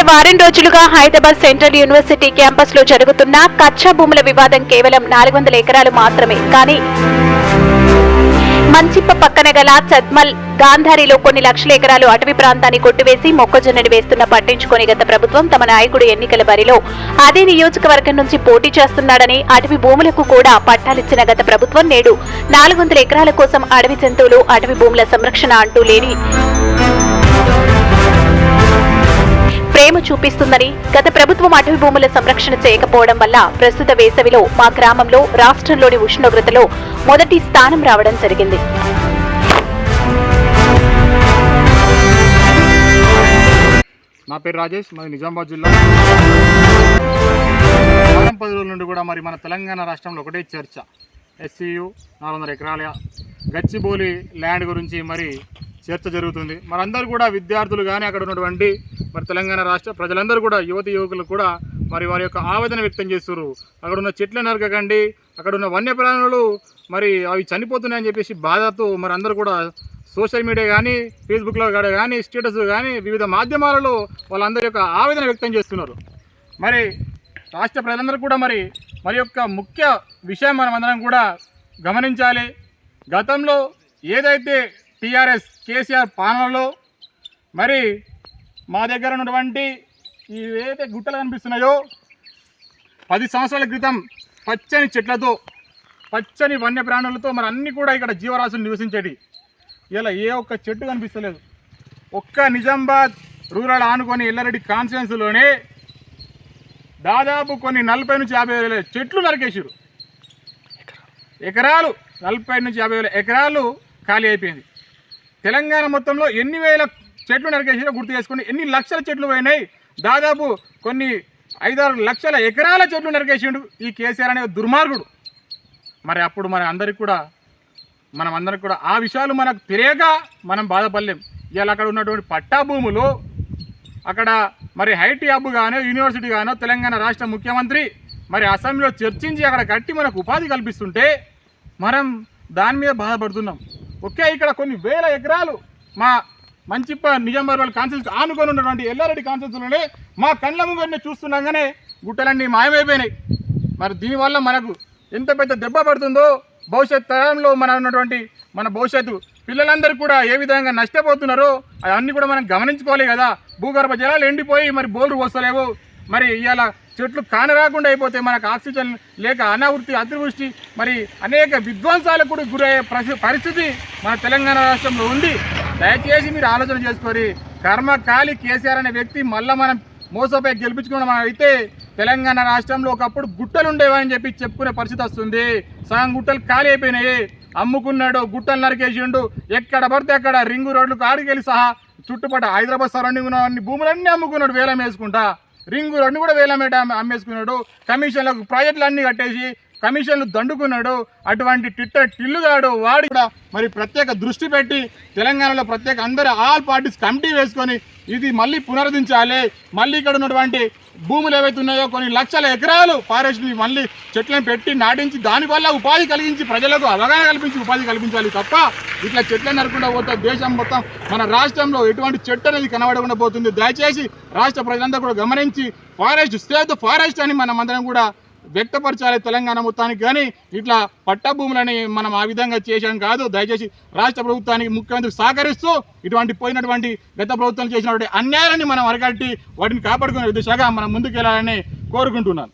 వారం రోజులుగా Hyderabad central university campus లో జరుగుతున్న కచ్చా భూముల వివాదం కేవలం 400 ఎకరాలు మాత్రమే. కానీ మంచిప్ప పక్కన గల చద్మల్ గాంధారిలో కొన్ని లక్షల ఎకరాలు అటవీ ప్రాంతాన్ని కొట్టివేసి మొక్కజొన్నని వేస్తున్న పట్టించుకొని గత ప్రభుత్వం తమ నాయకుడు ఎన్నికల బరిలో అదే నియోజకవర్గం నుంచి పోటీ చేస్తున్నాడని అటవీ భూములకు కూడా పట్టాలిచ్చిన గత ప్రభుత్వం నేడు 400 ఎకరాల కోసం అడవి జంతువులు అటవీ భూముల సంరక్షణ అంటూ లేని ప్రేమ చూపిస్తుందని, గత ప్రభుత్వం అటవీ భూముల సంరక్షణ చేయకపోవడం వల్ల ప్రస్తుత వేసవిలో మా గ్రామంలో రాష్ట్రంలోని ఉష్ణోగ్రతలో మొదటి స్థానం రావడం జరిగింది. నా పేరు రాజేష్, మాది నిజామాబాద్ జిల్లా. వారం 10 రోజుల నుండి కూడా మరి మన తెలంగాణ రాష్ట్రంలో ఒకటే చర్చ. SCU 400 ఎకరాల గచ్చిబౌలి ల్యాండ్ గురించి మరి చర్చ జరుగుతుంది. మరందరూ కూడా విద్యార్థులు కానీ అక్కడ ఉన్నటువంటి మరి తెలంగాణ రాష్ట్ర ప్రజలందరూ కూడా యువతి యువకులు కూడా మరి వారి యొక్క ఆవేదన వ్యక్తం చేస్తున్నారు. అక్కడ ఉన్న చెట్లు నరకకండి, అక్కడ ఉన్న వన్యప్రాణులు మరి అవి చనిపోతున్నాయని చెప్పేసి బాధతో మరి అందరూ కూడా సోషల్ మీడియా కానీ ఫేస్బుక్లో కానీ స్టేటస్ కానీ వివిధ మాధ్యమాలలో వాళ్ళందరి యొక్క ఆవేదన వ్యక్తం చేస్తున్నారు. మరి రాష్ట్ర ప్రజలందరూ కూడా మరి యొక్క ముఖ్య విషయం మనం అందరం కూడా గమనించాలి. గతంలో ఏదైతే TRS కేసీఆర్ పాలనలో మరి మా దగ్గర ఉన్నటువంటి ఈ ఏదైతే గుట్టలు కనిపిస్తున్నాయో 10 సంవత్సరాల క్రితం పచ్చని చెట్లతో పచ్చని వన్యప్రాణులతో మరి అన్నీ కూడా ఇక్కడ జీవరాశులు నివసించేటి. ఇలా ఏ ఒక్క చెట్టు కనిపిస్తలేదు. ఒక్క నిజామాబాద్ రూరల్ ఆనుకొని ఎల్లారెడ్డి కాన్స్టిట్యున్సీలోనే దాదాపు కొన్ని 40 నుంచి 50 వేల చెట్లు నరికేసారు. ఎకరాలు 40 నుంచి 50 వేల ఎకరాలు ఖాళీ అయిపోయింది. తెలంగాణ మొత్తంలో ఎన్ని వేల చెట్లు నరికేసారో గుర్తు చేసుకుని ఎన్ని లక్షల చెట్లు పోయినాయి. దాదాపు కొన్ని 5-6 లక్షల ఎకరాల చెట్లు నరికేసిండు ఈ కేసీఆర్ అనే దుర్మార్గుడు. మరి అప్పుడు మనం అందరికి కూడా ఆ విషయాలు మనకు తెలియక మనం బాధపడలేం. ఇవాళ అక్కడ ఉన్నటువంటి పట్టా భూములు అక్కడ మరి ఐటీ హబ్ గానో యూనివర్సిటీ గానో తెలంగాణ రాష్ట్ర ముఖ్యమంత్రి మరి అసెంబ్లీలో చర్చించి అక్కడ కట్టి మనకు ఉపాధి కల్పిస్తుంటే మనం దాని మీద బాధపడుతున్నాం. ఓకే, ఇక్కడ కొన్ని వేల ఎకరాలు మా మంచిప్ప నిజామాబాద్ వాళ్ళ కాన్స్టిట్యూన్సీ ఆనుకొని ఉన్నటువంటి ఎల్లారెడ్డి కాన్స్టిట్యూన్సీలోనే మా కళ్ళ ముంగనే చూస్తున్నాగానే గుట్టలన్నీ మాయమైపోయినాయి. మరి దీనివల్ల మనకు ఎంత పెద్ద దెబ్బ పడుతుందో భవిష్యత్ తరంలో మన భవిష్యత్తు పిల్లలందరూ కూడా ఏ విధంగా నష్టపోతున్నారో అవన్నీ కూడా మనం గమనించుకోవాలి కదా. భూగర్భ జలాలు ఎండిపోయి మరి బోర్లు వస్తలేవు. మరి ఇవాళ చెట్లు కానరాకుండా అయిపోతే మనకు ఆక్సిజన్ లేక అనావృష్టి అతివృష్టి మరి అనేక విధ్వంసాలకు కూడా గురయ్యే పరిస్థితి మన తెలంగాణ రాష్ట్రంలో ఉంది. దయచేసి మీరు ఆలోచన చేసుకొని కర్మకాలి కేసీఆర్ అనే వ్యక్తి మళ్ళీ మనం మోసపై గెలిపించుకోవడం అయితే తెలంగాణ రాష్ట్రంలో ఒకప్పుడు గుట్టలు ఉండేవని చెప్పి చెప్పుకునే పరిస్థితి వస్తుంది. సగం గుట్టలు ఖాళీ అయిపోయినాయి. అమ్ముకున్నాడు, గుట్టలు నరికేసిండు. ఎక్కడ పడితే అక్కడ రింగు రోడ్లకు ఆడికెళ్ళి సహా చుట్టుపక్కల హైదరాబాద్ సరౌండింగ్ ఉన్న అన్ని భూములన్నీ అమ్ముకున్నాడు వేలం వేసుకుంటా. రింగు రోడ్ని కూడా వేలం అమ్మేసుకున్నాడు. కమిషన్లకు ప్రాజెక్టులు అన్నీ కట్టేసి కమిషన్లు దండుకున్నాడు. అటువంటి టిల్లుగాడు వాడు కూడా మరి ప్రత్యేక దృష్టి పెట్టి తెలంగాణలో ప్రత్యేక అందరూ ఆల్ పార్టీస్ కమిటీ వేసుకొని ఇది మళ్ళీ పునరుద్ధరించాలి. మళ్ళీ ఇక్కడ ఉన్నటువంటి భూములు ఏవైతే ఉన్నాయో కొన్ని లక్షల ఎకరాలు ఫారెస్ట్ని మళ్ళీ చెట్లను పెట్టి నాటించి దానివల్ల ఉపాధి కలిగించి ప్రజలకు అవగాహన కల్పించి ఉపాధి కల్పించాలి తప్ప ఇట్లా చెట్లను నరకుండా పోతే దేశం మొత్తం మన రాష్ట్రంలో ఎటువంటి చెట్టు అనేది కనబడకుండా పోతుంది. దయచేసి రాష్ట్ర ప్రజలందరూ కూడా గమనించి ఫారెస్ట్ సేవ్ ద ఫారెస్ట్ అని మనం అందరం కూడా వ్యక్తపరచాలి తెలంగాణ మొత్తానికి. కానీ ఇట్లా పట్టా భూములని మనం ఆ విధంగా చేసాం కాదు. దయచేసి రాష్ట్ర ప్రభుత్వానికి ముఖ్యమంత్రి సహకరిస్తూ ఇటువంటి పోయినటువంటి గత ప్రభుత్వం చేసినటువంటి అన్యాయాన్ని మనం అరగట్టి వాటిని కాపాడుకునే దిశగా మనం ముందుకెళ్లాలని కోరుకుంటున్నాను.